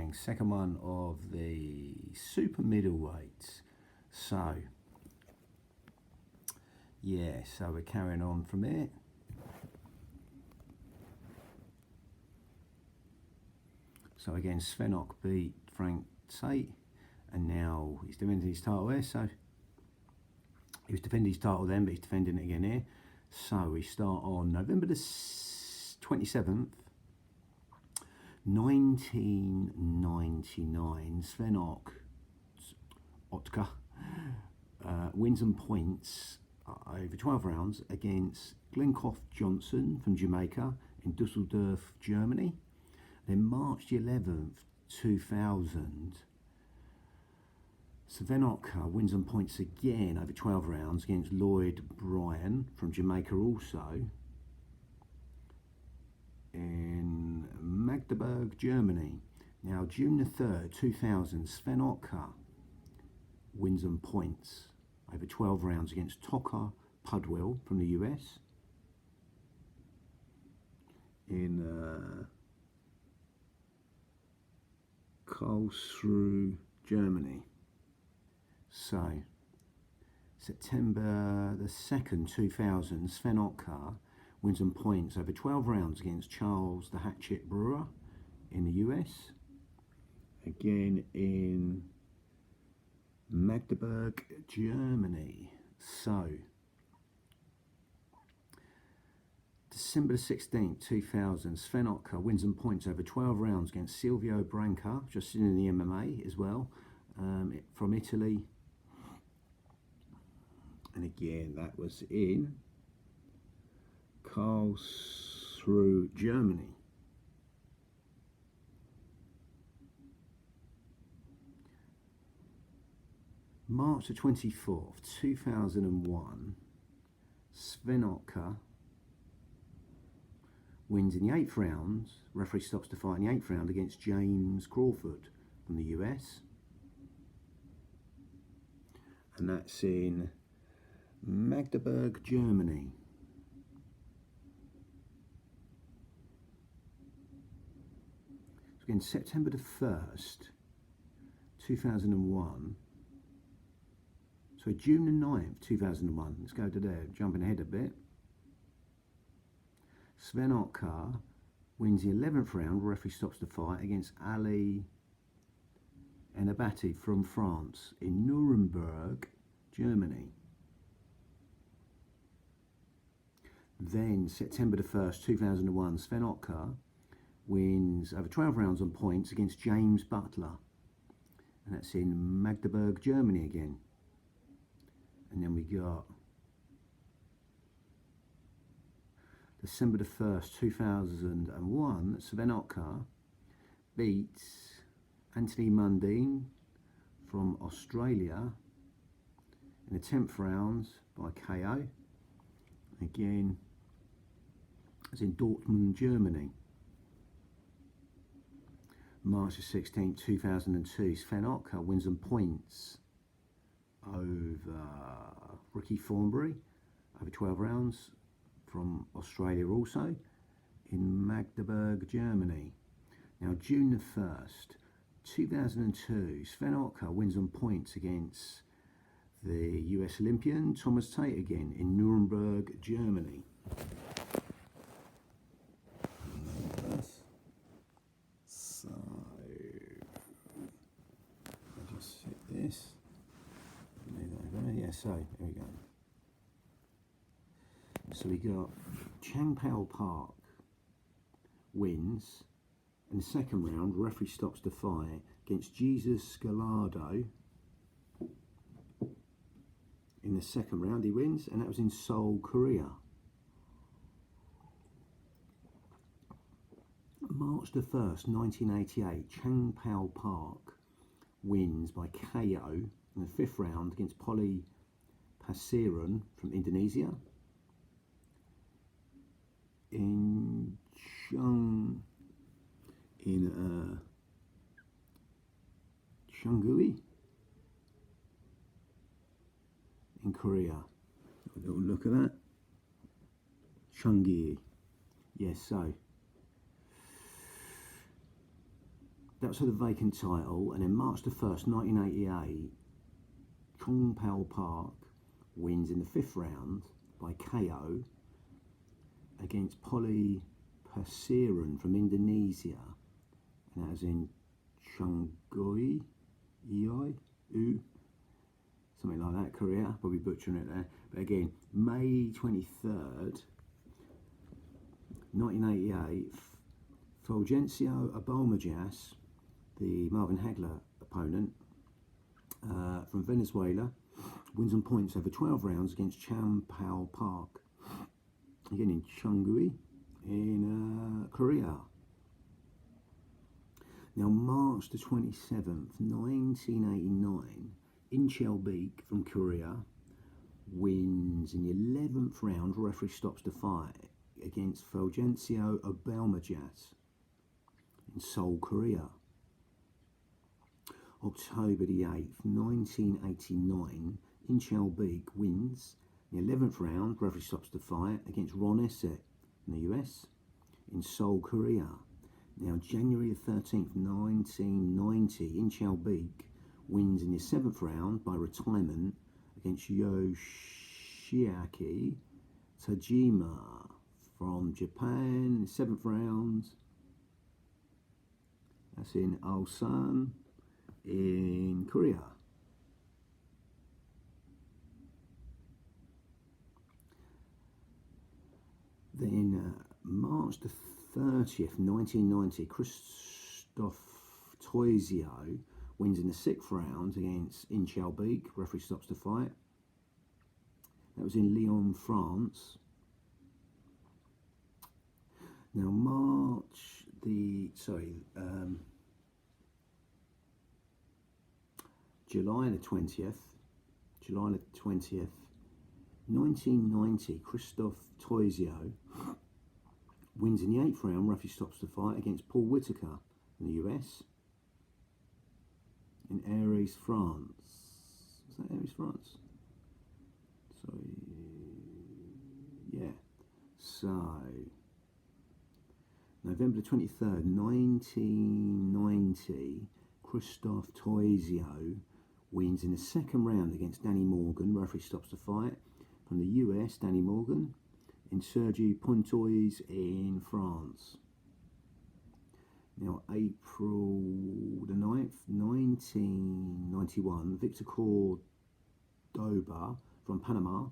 bang, second one of the super middleweights. So yeah, so we're carrying on from there. So again, Svenok beat Frank Tate, and now he's defending his title there. So he was defending his title then, but he's defending it again here. So we start on November the 27th, 1999. Svenok Otka wins and points over 12 rounds against Glencoff Johnson from Jamaica in Dusseldorf, Germany. Then March the 11th, 2000, Svenok wins and points again over 12 rounds against Lloyd Bryan from Jamaica, also in Magdeburg, Germany. Now June the 3rd, 2000, Svenok wins and points over 12 rounds against Tocker Pudwill from the US in Karlsruhe, Germany. So September the 2nd, 2000, Svenok wins and points over 12 rounds against Charles the Hatchet Brewer in the US, again in Magdeburg, Germany. So December the 16th, 2000, Svenok wins and points over 12 rounds against Silvio Branca, just in the MMA as well, from Italy. And again, that was in Karlsruhe, Germany. March the 24th, 2001, Svenok wins in the 8th round. Referee stops the fight in the 8th round against James Crawford from the US. And that's in Magdeburg, Germany. So again, September the 1st, 2001. So June the 9th, 2001. Let's go to there, jumping ahead a bit. Svenok wins the 11th round. Referee stops the fight against Ali Enabati from France in Nuremberg, Germany. Then September the 1st, 2001, Svenok wins over 12 rounds on points against James Butler, and that's in Magdeburg, Germany again. And then we got December the 1st, 2001, Svenok beats Anthony Mundine from Australia in the 10th round by KO. Again, it's in Dortmund, Germany. March the 16th, 2002, Svenok wins and points over Ricky Thornberry over 12 rounds from Australia, also in Magdeburg, Germany. Now June the 1st, 2002, Svenok wins on points against the US Olympian Thomas Tate again in Nuremberg, Germany. So I'll just hit this. Yeah, so there we go. So we got Chang Pao Park wins in the second round. Referee stops the fight against Jesus Gallardo. In the second round he wins, and that was in Seoul, Korea. March the 1st, 1988, Chang Pao Park wins by KO in the 5th round against Polly Pasiran from Indonesia in Cheongui in Korea. A little look at that. Cheongui. Yes, so that was for the vacant title. And then March the 1st, 1988, Chong Pao Park wins in the 5th round by KO against Polly Persiran from Indonesia. And that was in Chonggui, something like that, Korea. Probably butchering it there. But again, May 23rd, 1988, Fulgencio Abalmajas, the Marvin Hagler opponent from Venezuela, wins on points over 12 rounds against Chong Pao Park, again in Chonggui, in Korea. Now, March the 27th, 1989, Incheon from Korea wins in the 11th round. Referee stops the fight against Fulgencio Abalmajas in Seoul, Korea. October the 8th, 1989, Incheon wins in the 11th round. Referee stops the fight against Ron Essett in the US in Seoul, Korea. Now, January the 13th, 1990, Incheon wins in the 7th round by retirement against Yoshiaki Tajima from Japan, 7th round. That's in Ulsan in Korea. Then March the 30th, 1990, Christoph Toisio wins in the 6th round against Incheon. Referee stops the fight. That was in Lyon, France. Now, July the 20th, 1990, Christoph Toisio wins in the 8th round. Referee stops the fight against Paul Whitaker in the US in Aires, France. Is that Aires, France? Sorry. Yeah. So, November the 23rd, 1990, Christoph Toisio wins in the 2nd round against Danny Morgan. Referee stops the fight from the US, Danny Morgan, in Sergi Pontoise in France. Now, April the 9th, 1991, Victor Cordoba from Panama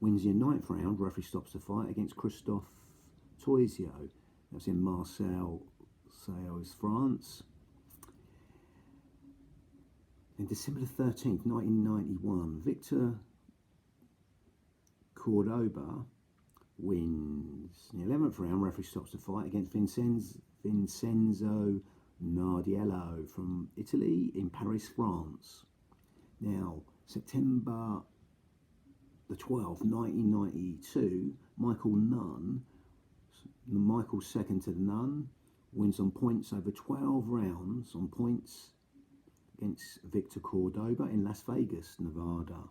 wins in the 9th round. Referee stops the fight against Christoph Toisio. That's in Marseille, France. Then December the 13th, 1991, Victor Cordoba wins in the 11th round. Referee stops the fight against Vincenzo Nardiello from Italy in Paris, France. Now, September the 12th, 1992, Michael second to the Nunn, wins on points over 12 rounds on points against Victor Cordoba in Las Vegas, Nevada.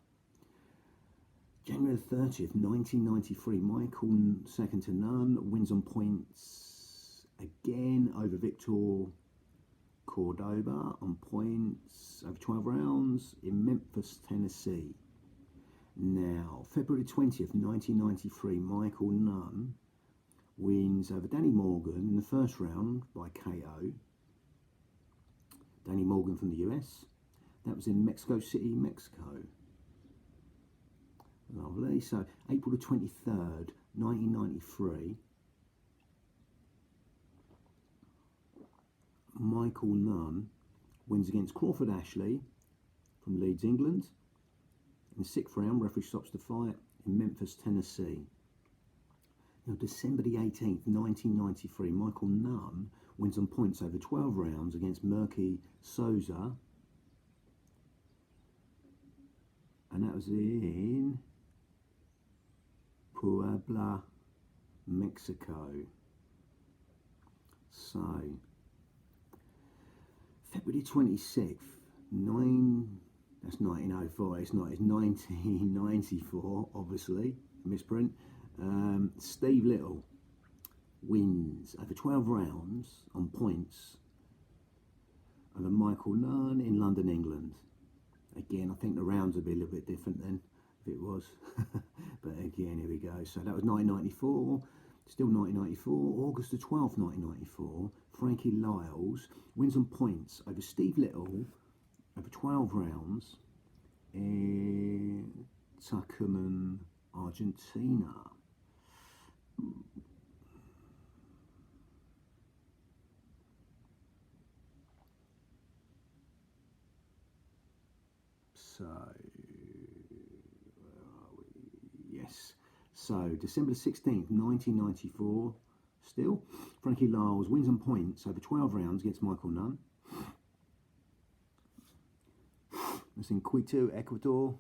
January 30th, 1993, Michael second to none, wins on points again over Victor Cordoba on points over 12 rounds in Memphis, Tennessee. Now, February 20th, 1993, Michael Nunn wins over Danny Morgan in the 1st round by KO. Danny Morgan from the US. That was in Mexico City, Mexico. Lovely. So, April the 23rd, 1993, Michael Nunn wins against Crawford Ashley from Leeds, England. In the 6th round, referee stops the fight in Memphis, Tennessee. Now, December the 18th, 1993, Michael Nunn wins on points over 12 rounds against Murky Souza. And that was in Puebla, Mexico. So, February 26th, that's 1904, it's 1994, obviously, misprint. Steve Little wins over 12 rounds on points over Michael Nunn in London, England. Again, I think the rounds would be a little bit different then if it was. But again, here we go. So that was 1994. Still 1994. August the 12th, 1994. Frankie Lyles wins on points over Steve Little over 12 rounds in Tucumán, Argentina. So, yes. So, December 16th, 1994, still, Frankie Lyles wins on points over 12 rounds against Michael Nunn. That's in Quito, Ecuador.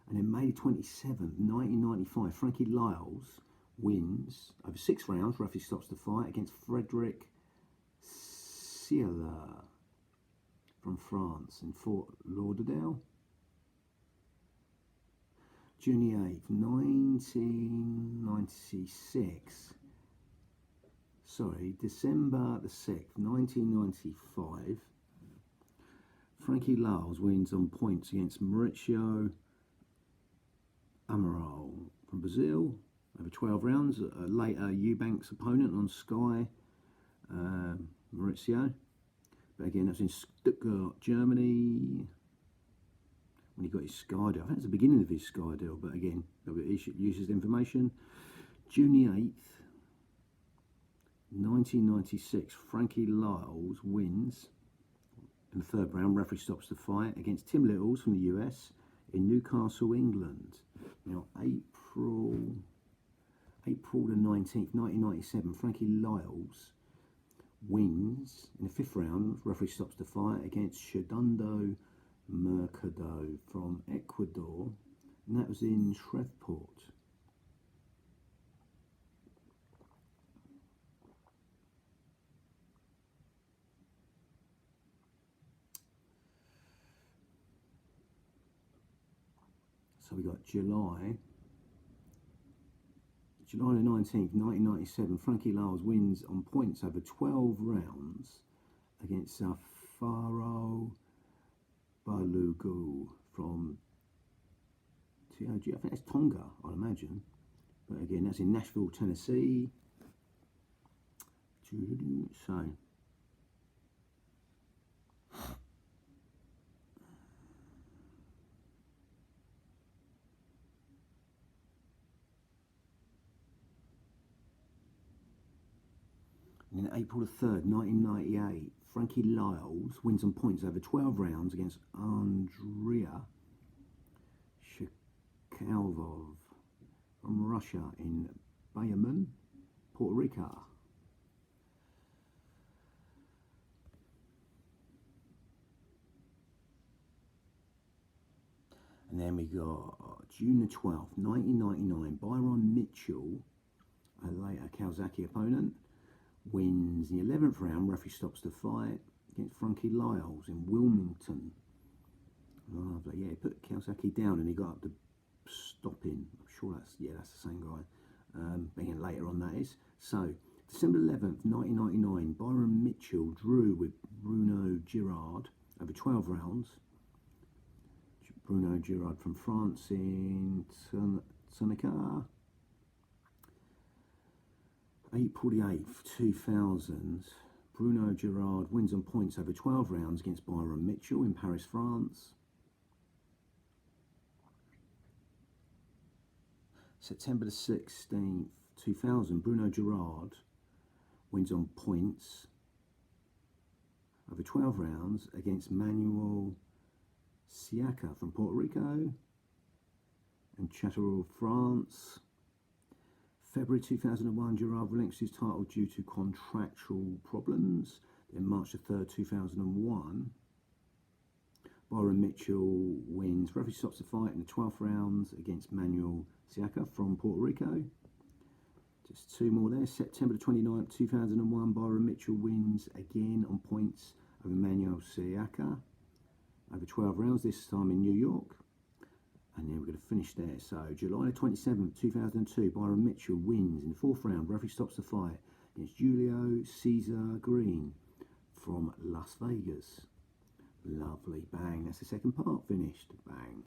And then May 27th, 1995, Frankie Lyles wins over 6 rounds, referee stops the fight, against Frederick Sierra from France in Fort Lauderdale. June 8th, 1996. Sorry, December the 6th, 1995. Frankie Lyles wins on points against Mauricio Amaral from Brazil over 12 rounds. A later Eubanks opponent on Sky, Mauricio. But again, that's in Stuttgart, Germany. When he got his Sky deal. I think it's the beginning of his Sky deal, but again, he uses the information. June 8th, 1996, Frankie Lyles wins in the 3rd round. Referee stops the fight against Tim Littles from the US in Newcastle, England. Now, April the 19th, 1997, Frankie Lyles wins in the 5th round. Referee stops the fight against Shedundo Mercado from Ecuador, and that was in Shreveport. So we got July the 19th, 1997, Frankie Lyles wins on points over 12 rounds against Safaro Balugu from TOG. I think that's Tonga, I'd imagine. But again, that's in Nashville, Tennessee. So, and then April the 3rd, 1998, Frankie Lyles wins on points over 12 rounds against Andrea Shekalvov from Russia in Bayamon, Puerto Rico. And then we got June the 12th, 1999, Byron Mitchell, a later Kawasaki opponent, wins the 11th round. Referee stops the fight against Frankie Lyles in Wilmington. Lovely. Yeah, he put Kawasaki down and he got up to stopping. I'm sure that's the same guy. Again, later on that is. So, December 11th, 1999, Byron Mitchell drew with Bruno Girard over 12 rounds. Bruno Girard from France in Tunica. April the 8th, 2000, Bruno Girard wins on points over 12 rounds against Byron Mitchell in Paris, France. September the 16th, 2000, Bruno Girard wins on points over 12 rounds against Manuel Siaka from Puerto Rico and Châteauroux, France. February 2001, Girard relinquished his title due to contractual problems. Then March the 3rd, 2001, Byron Mitchell wins. Referee stops the fight in the 12th round against Manuel Siaka from Puerto Rico. Just 2 more there. September the 29th, 2001, Byron Mitchell wins again on points over Manuel Siaka over 12 rounds, this time in New York. And then we're going to finish there. So, July the 27th, 2002, Byron Mitchell wins in the 4th round. Referee stops the fight against Julio Cesar Green from Las Vegas. Lovely, bang. That's the second part finished. Bang.